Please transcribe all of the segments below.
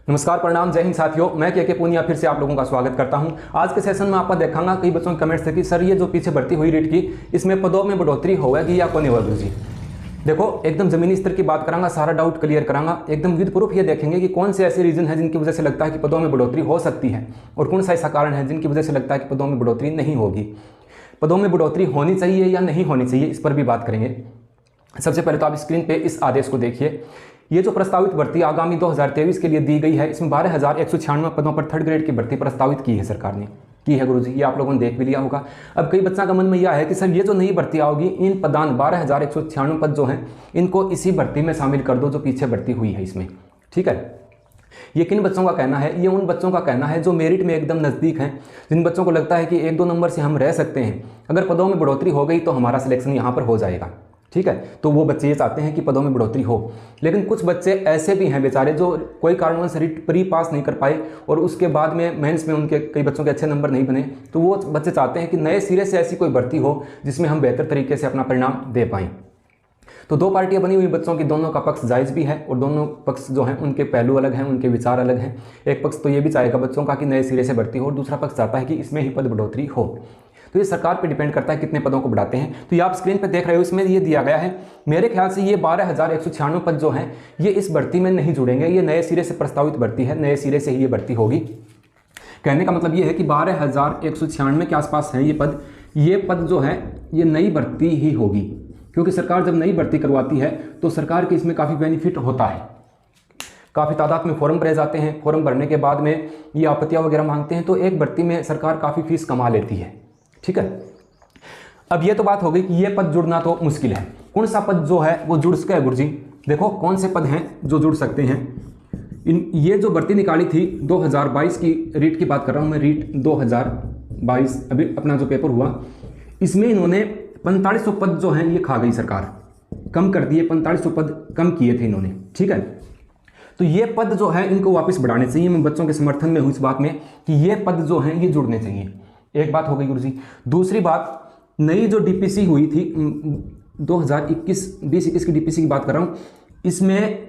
नमस्कार, प्रणाम, जय हिंद साथियों। मैं के पूनिया फिर से आप लोगों का स्वागत करता हूं। आज के सेशन में आपको देखांगा कई बच्चों के कमेंट्स थे कि सर ये जो पीछे भर्ती हुई रीट की, इसमें पदों में बढ़ोतरी होगी या कौन होगा गुरु जी। देखो, एकदम जमीनी स्तर की बात करांगा, सारा डाउट क्लियर करांगा, एकदम विद प्रूफ ये देखेंगे कि कौन से ऐसे रीजन है जिनकी वजह से लगता है कि पदों में बढ़ोतरी हो सकती है और कौन सा ऐसा कारण है जिनकी वजह से लगता है कि पदों में बढ़ोतरी नहीं होगी। पदों में बढ़ोतरी होनी चाहिए या नहीं होनी चाहिए, इस पर भी बात करेंगे। सबसे पहले तो आप स्क्रीन पे इस आदेश को देखिए। ये जो प्रस्तावित भर्ती आगामी 2023 के लिए दी गई है, इसमें 12,196 पदों पर थर्ड ग्रेड की भर्ती प्रस्तावित की है सरकार ने, की है गुरुजी। ये आप लोगों ने देख भी लिया होगा। अब कई बच्चों का मन में यह है कि सर ये जो नई भर्ती आओगी, इन पदान 12,196 पद जो हैं, इनको इसी भर्ती में शामिल कर दो जो पीछे भर्ती हुई है इसमें। ठीक है, ये किन बच्चों का कहना है? ये उन बच्चों का कहना है जो मेरिट में एकदम नज़दीक हैं, जिन बच्चों को लगता है कि 1-2 नंबर से हम रह सकते हैं, अगर पदों में बढ़ोतरी हो गई तो हमारा सिलेक्शन यहाँ पर हो जाएगा। ठीक है, तो वो बच्चे ये चाहते हैं कि पदों में बढ़ोतरी हो। लेकिन कुछ बच्चे ऐसे भी हैं बेचारे जो कोई कारणवश रीट प्री पास नहीं कर पाए और उसके बाद में मेंस में उनके कई बच्चों के अच्छे नंबर नहीं बने, तो वो बच्चे चाहते हैं कि नए सिरे से ऐसी कोई भर्ती हो जिसमें हम बेहतर तरीके से अपना परिणाम दे पाएँ। तो दो पार्टियां बनी हुई बच्चों की, दोनों का पक्ष जायज़ भी है और दोनों पक्ष जो हैं उनके पहलू अलग हैं, उनके विचार अलग हैं। एक पक्ष तो ये भी चाहेगा बच्चों का कि नए सिरे से भर्ती हो और दूसरा पक्ष चाहता है कि इसमें ही पद बढ़ोतरी हो। तो ये सरकार पे डिपेंड करता है कितने पदों को बढ़ाते हैं। तो ये आप स्क्रीन पे देख रहे हो, इसमें ये दिया गया है। मेरे ख्याल से ये 12,196 पद जो हैं ये इस भर्ती में नहीं जुड़ेंगे। ये नए सिरे से प्रस्तावित भर्ती है, नए सिरे से ही ये भर्ती होगी। कहने का मतलब ये है कि 12,196 के आसपास हैं ये पद। ये पद जो है ये नई भर्ती ही होगी, क्योंकि सरकार जब नई भर्ती करवाती है तो सरकार के इसमें काफ़ी बेनिफिट होता है। काफ़ी तादाद में फॉर्म भरे जाते हैं, फॉर्म भरने के बाद में ये आपत्तियाँ वगैरह मांगते हैं, तो एक भर्ती में सरकार काफ़ी फीस कमा लेती है। ठीक है, अब ये तो बात हो गई कि ये पद जुड़ना तो मुश्किल है। कौन सा पद जो है वो जुड़ सके गुरु जी? देखो कौन से पद हैं जो जुड़ सकते हैं। ये जो भर्ती निकाली थी 2022 की रीट की बात कर रहा हूँ मैं, रीट 2022 अभी अपना जो पेपर हुआ, इसमें इन्होंने 4500 पद जो हैं ये खा गई सरकार, कम कर दिए, 4500 पद कम किए थे इन्होंने। ठीक है, तो ये पद जो है इनको वापस बढ़ाने चाहिए। मैं बच्चों के समर्थन में हूँ इस बात में कि ये पद जो हैं ये जुड़ने चाहिए। एक बात हो गई गुरुजी। दूसरी बात, नई जो डीपीसी हुई थी 2021 की डीपीसी की बात कर रहा हूँ, इसमें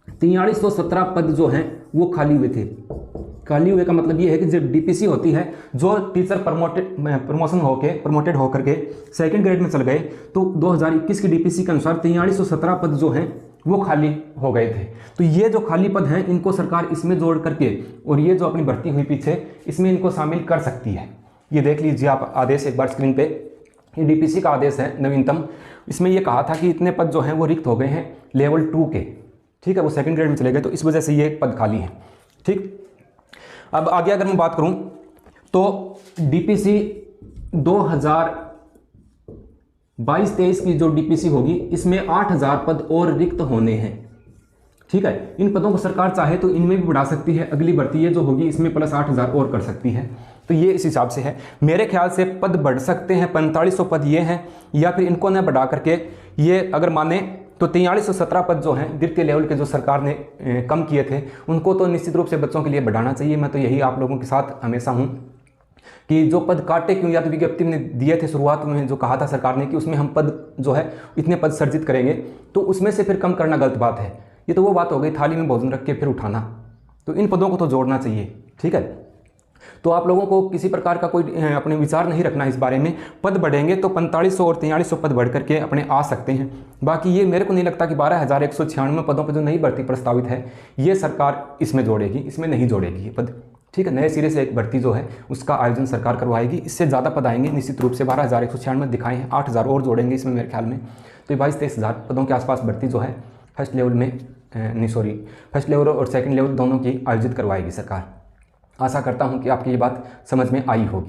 4317 पद जो हैं वो खाली हुए थे। खाली हुए का मतलब ये है कि जब डीपीसी होती है, जो टीचर प्रमोटेड होकर के सेकंड ग्रेड में चल गए, तो 2021 की डीपीसी के अनुसार 4317 पद जो हैं वो खाली हो गए थे। तो ये जो खाली पद हैं इनको सरकार इसमें जोड़ करके और ये जो अपनी भर्ती हुई पीछे, इसमें इनको शामिल कर सकती है। ये देख लीजिए आप आदेश एक बार स्क्रीन पे, ये डीपीसी का आदेश है नवीनतम। इसमें ये कहा था कि इतने पद जो हैं वो रिक्त हो गए हैं लेवल 2 के। ठीक है, वो सेकंड ग्रेड में चले गए, तो इस वजह से ये पद खाली हैं। ठीक, अब आगे अगर मैं बात करूं तो डीपीसी 2022-23 की जो डीपीसी होगी, इसमें 8,000 पद और रिक्त होने हैं। ठीक है, इन पदों को सरकार चाहे तो इनमें भी बढ़ा सकती है। अगली भर्ती ये जो होगी इसमें प्लस 8,000 और कर सकती है। तो ये इस हिसाब से है। मेरे ख्याल से पद बढ़ सकते हैं, 4500 पद ये हैं, या फिर इनको न बढ़ा करके ये अगर माने तो 4317 पद जो हैं द्वितीय लेवल के जो सरकार ने कम किए थे, उनको तो निश्चित रूप से बच्चों के लिए बढ़ाना चाहिए। मैं तो यही आप लोगों के साथ हमेशा हूँ कि जो पद काटे क्यों, या तो विज्ञप्ति में दिए थे शुरुआत में जो कहा था सरकार ने कि उसमें हम पद जो है इतने पद सर्जित करेंगे, तो उसमें से फिर कम करना गलत बात है। ये तो वो बात हो गई थाली में भोजन रख के फिर उठाना, तो इन पदों को तो जोड़ना चाहिए। ठीक है, तो आप लोगों को किसी प्रकार का कोई अपने विचार नहीं रखना इस बारे में। पद बढ़ेंगे तो 4500 और 4300 पद बढ़ करके अपने आ सकते हैं। बाकी ये मेरे को नहीं लगता कि 12,196 पदों पर जो नई भर्ती प्रस्तावित है ये सरकार इसमें जोड़ेगी, इसमें नहीं जोड़ेगी ये पद। ठीक है, नए सिरे से एक भर्ती जो है उसका आयोजन सरकार करवाएगी। इससे ज़्यादा पद आएंगे निश्चित रूप से, 12,196 दिखाए हैं, 8,000 और जोड़ेंगे इसमें मेरे ख्याल में। तो 22-23,000 पदों के आसपास भर्ती जो है फर्स्ट लेवल और सेकंड लेवल दोनों की आयोजित करवाएगी सरकार। आशा करता हूं कि आपकी ये बात समझ में आई होगी।